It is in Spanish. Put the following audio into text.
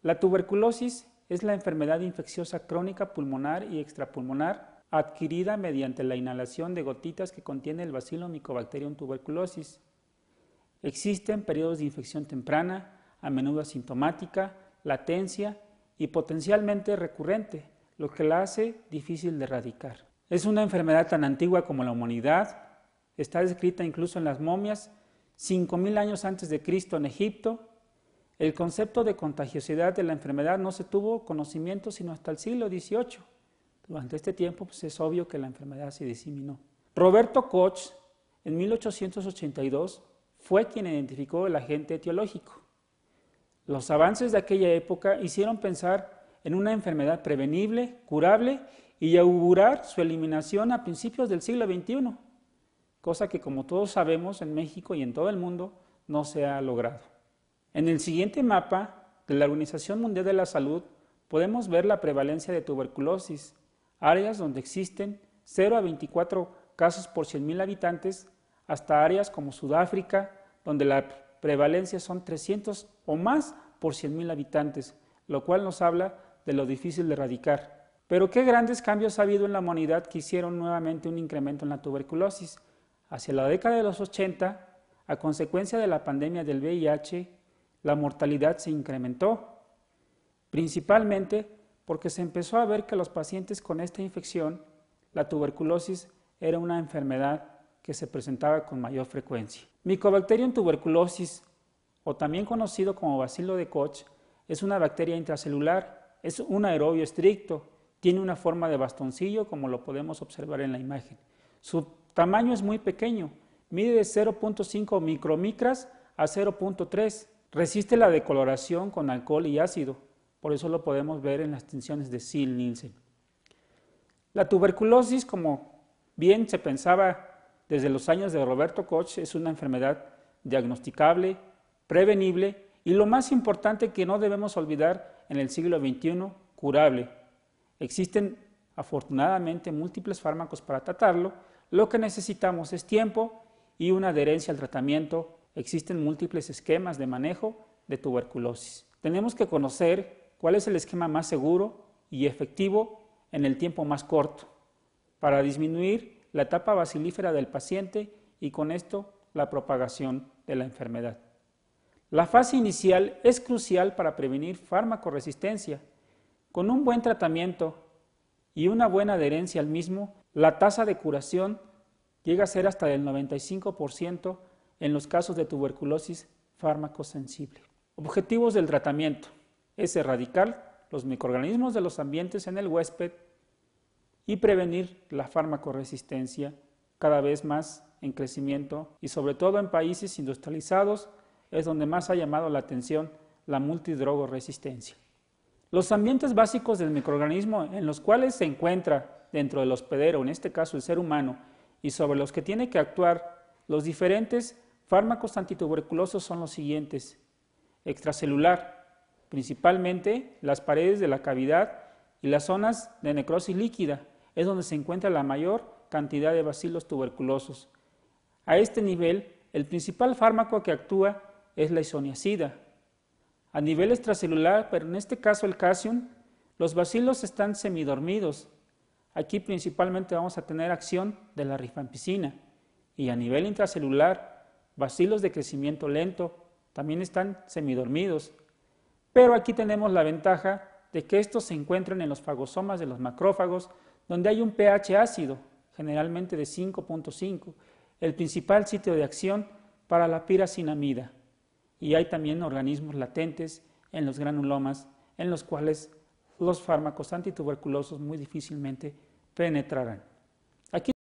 La tuberculosis es la enfermedad infecciosa crónica pulmonar y extrapulmonar adquirida mediante la inhalación de gotitas que contiene el Bacillus Mycobacterium tuberculosis. Existen periodos de infección temprana, a menudo asintomática, latencia y potencialmente recurrente, lo que la hace difícil de erradicar. Es una enfermedad tan antigua como la humanidad, está descrita incluso en las momias, 5000 años antes de Cristo en Egipto. El concepto de contagiosidad de la enfermedad no se tuvo conocimiento sino hasta el siglo XVIII. Durante este tiempo es obvio que la enfermedad se diseminó. Roberto Koch, en 1882, fue quien identificó el agente etiológico. Los avances de aquella época hicieron pensar en una enfermedad prevenible, curable y augurar su eliminación a principios del siglo XXI, cosa que, como todos sabemos, en México y en todo el mundo no se ha logrado. En el siguiente mapa de la Organización Mundial de la Salud podemos ver la prevalencia de tuberculosis, áreas donde existen 0 a 24 casos por 100.000 habitantes, hasta áreas como Sudáfrica, donde la prevalencia son 300 o más por 100.000 habitantes, lo cual nos habla de lo difícil de erradicar. Pero qué grandes cambios ha habido en la humanidad que hicieron nuevamente un incremento en la tuberculosis. Hacia la década de los 80, a consecuencia de la pandemia del VIH, la mortalidad se incrementó, principalmente porque se empezó a ver que los pacientes con esta infección, la tuberculosis era una enfermedad que se presentaba con mayor frecuencia. Mycobacterium tuberculosis, o también conocido como bacilo de Koch, es una bacteria intracelular, es un aerobio estricto, tiene una forma de bastoncillo como lo podemos observar en la imagen. Su tamaño es muy pequeño, mide de 0.5 micromicras a 0.3. Resiste la decoloración con alcohol y ácido, por eso lo podemos ver en las tensiones de Ziehl-Neelsen. La tuberculosis, como bien se pensaba desde los años de Roberto Koch, es una enfermedad diagnosticable, prevenible y lo más importante que no debemos olvidar en el siglo XXI, curable. Existen afortunadamente múltiples fármacos para tratarlo, lo que necesitamos es tiempo y una adherencia al tratamiento. Existen múltiples esquemas de manejo de tuberculosis. Tenemos que conocer cuál es el esquema más seguro y efectivo en el tiempo más corto para disminuir la etapa bacilífera del paciente y con esto la propagación de la enfermedad. La fase inicial es crucial para prevenir farmacoresistencia. Con un buen tratamiento y una buena adherencia al mismo, la tasa de curación llega a ser hasta del 95% en los casos de tuberculosis fármaco-sensible. Objetivos del tratamiento es erradicar los microorganismos de los ambientes en el huésped y prevenir la farmacoresistencia cada vez más en crecimiento y sobre todo en países industrializados es donde más ha llamado la atención la multidrogoresistencia. Los ambientes básicos del microorganismo en los cuales se encuentra dentro del hospedero, en este caso el ser humano, y sobre los que tiene que actuar los diferentes fármacos antituberculosos son los siguientes: extracelular, principalmente las paredes de la cavidad y las zonas de necrosis líquida, es donde se encuentra la mayor cantidad de bacilos tuberculosos. A este nivel, el principal fármaco que actúa es la isoniazida. A nivel extracelular, pero en este caso el Casium, los bacilos están semidormidos. Aquí principalmente vamos a tener acción de la rifampicina. Y a nivel intracelular, bacilos de crecimiento lento también están semidormidos. Pero aquí tenemos la ventaja de que estos se encuentran en los fagosomas de los macrófagos, donde hay un pH ácido, generalmente de 5.5, el principal sitio de acción para la piracinamida. Y hay también organismos latentes en los granulomas, en los cuales los fármacos antituberculosos muy difícilmente penetrarán. Aquí